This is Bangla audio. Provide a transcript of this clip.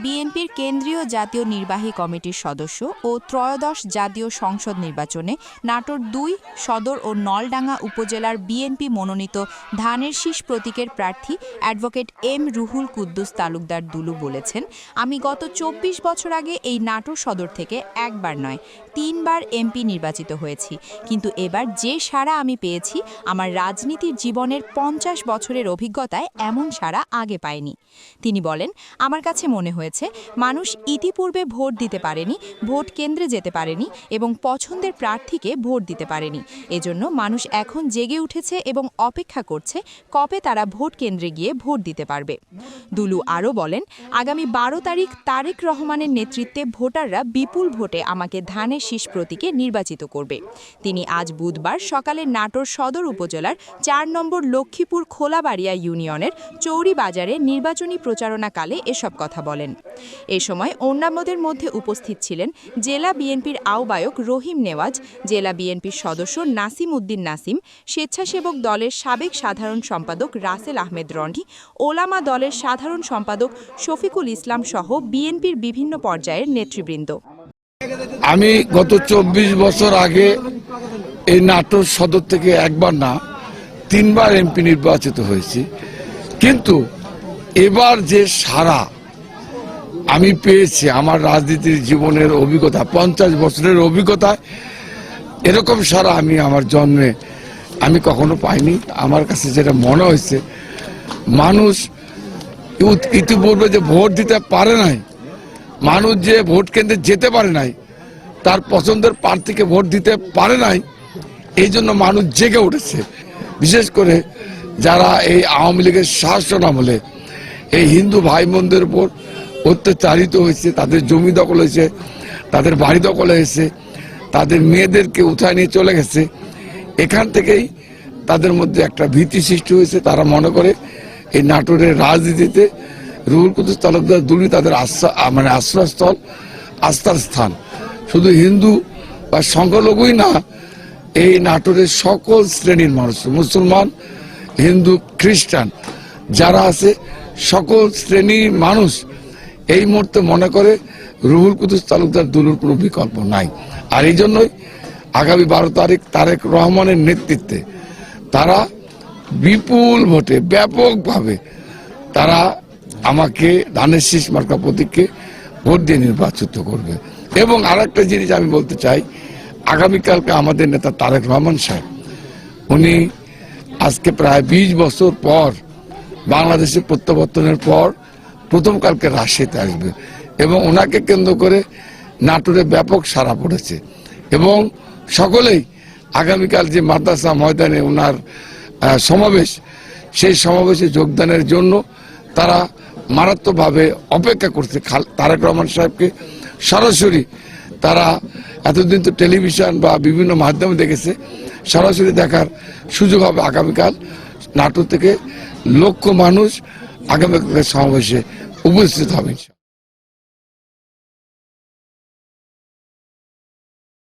বিএনপির কেন্দ্রীয় জাতীয় নির্বাহী কমিটির সদস্য ও ত্রয়োদশ জাতীয় সংসদ নির্বাচনে নাটোর ২ সদর ও নলডাঙ্গা উপজেলার বিএনপি মনোনীত ধানের শীষ প্রতীকের প্রার্থী অ্যাডভোকেট এম রুহুল কুদ্দুস তালুকদার দুলু বলেছেন, আমি গত ২৪ বছর আগে এই নাটোর সদর থেকে একবার নয় ৩ বার এমপি নির্বাচিত হয়েছি, কিন্তু এবার যে সাড়া আমি পেয়েছি আমার রাজনীতির জীবনের ৫০ বছরের অভিজ্ঞতায় এমন সাড়া আগে পায়নি। তিনি বলেন, আমার কাছে মনে হয়েছে মানুষ ইতিপূর্বে ভোট দিতে পারেনি, ভোট কেন্দ্রে যেতে পারেনি এবং পছন্দের প্রার্থীকে ভোট দিতে পারেনি। এজন্য মানুষ এখন জেগে উঠেছে এবং অপেক্ষা করছে কবে তারা ভোট কেন্দ্রে গিয়ে ভোট দিতে পারবে। দুলু আরও বলেন, আগামী ১২ তারিখ তারেক রহমানের নেতৃত্বে ভোটাররা বিপুল ভোটে আমাকে ধানের শীষ প্রতীকে নির্বাচিত করবে। তিনি আজ বুধবার সকালে নাটোর সদর উপজেলার ৪ নম্বর লক্ষ্মীপুর খোলাবাড়িয়া ইউনিয়নের চৌরি বাজারে নির্বাচনী প্রচারণাকালে এসব কথা বলেন। এ সময় অন্যান্যদের মধ্যে উপস্থিত ছিলেন জেলা বিএনপির আহ্বায়ক রহিম নেওয়াজ, জেলা বিএনপির সদস্য নাসিম উদ্দিন নাসিম, স্বেচ্ছাসেবক দলের সাবেক সাধারণ সম্পাদক রাসেল আহমেদ রনি, ওলামা দলের সাধারণ সম্পাদক শফিকুল ইসলাম সহ বিএনপির বিভিন্ন পর্যায়ের নেতৃবৃন্দ। আমি গত ২৪ বছর আগে এই নাটোর সদর থেকে একবার না ৩ বার এমপি নির্বাচিত হয়েছি, কিন্তু এবার যে সারা আমি পেয়েছি আমার রাজনীতির জীবনের অভিজ্ঞতা ৫০ বছরের অভিজ্ঞতায় এরকম সারা আমি আমার জন্মে আমি কখনো পাইনি। আমার কাছে যেটা মনে হয়েছে, মানুষ ইতিপূর্বে যে ভোট দিতে পারে নাই, মানুষ যে ভোট কেন্দ্রে যেতে পারে নাই, তার পছন্দের প্রার্থীকে ভোট দিতে পারে নাই, এই জন্য মানুষ জেগে উঠেছে। বিশেষ করে যারা এই আওয়ামী লীগের শাসন আমলে এই হিন্দু ভাই বোনদের উপর অত্যাচারিত হয়েছে, তাদের জমি দখল হয়েছে, তাদের বাড়ি দখল হয়েছে, তাদের মেয়েদেরকে উঠায় নিয়ে চলে গেছে, এখান থেকেই তাদের মধ্যে একটা ভীতি সৃষ্টি হয়েছে। তারা মনে করে এই নাটোরের রাজনীতিতে রুহুল কুদ্দুস তালুকদার দুলু তাদের আশ্রয়স্থল, আস্থার স্থান। শুধু হিন্দু বা সংখ্যালঘুই না, এই নাটোরের সকল শ্রেণীর মানুষ, মুসলমান, হিন্দু, খ্রিস্টান যারা আছে, সকল শ্রেণীর মানুষ এই মুহূর্তে মনে করে রুহুল কুদ্দুস তালুকদার দুলুর কোনো বিকল্প নাই। আর এই জন্যই আগামী ১২ তারিখ তারেক রহমানের নেতৃত্বে তারা বিপুল ভোটে ব্যাপকভাবে তারা আমাকে ধানের শীষ মার্কা প্রতীককে ভোট দিয়ে নির্বাচিত করবে। এবং আর একটা জিনিস আমি বলতে চাই, আগামীকালকে আমাদের নেতা তারেক রহমান সাহেব, উনি আজকে প্রায় ২০ বছর পর বাংলাদেশে প্রত্যাবর্তনের পর প্রথম কালকে রাজশাহীতে আসবে এবং ওনাকে কেন্দ্র করে নাটোরে ব্যাপক সাড়া পড়েছে এবং সকলেই আগামীকাল যে মাদ্রাসা ময়দানে ওনার সমাবেশ, সেই সমাবেশে যোগদানের জন্য তারা মারাত্মকভাবে অপেক্ষা করছে তারেক রহমান সাহেবকে সরাসরি। তারা এতদিন তো টেলিভিশন বা বিভিন্ন মাধ্যমে দেখেছে, সরাসরি দেখার সুযোগ হবে আগামীকাল। নাটোর থেকে লক্ষ মানুষ আগামীকাল সমাবেশে উপস্থিত হবে।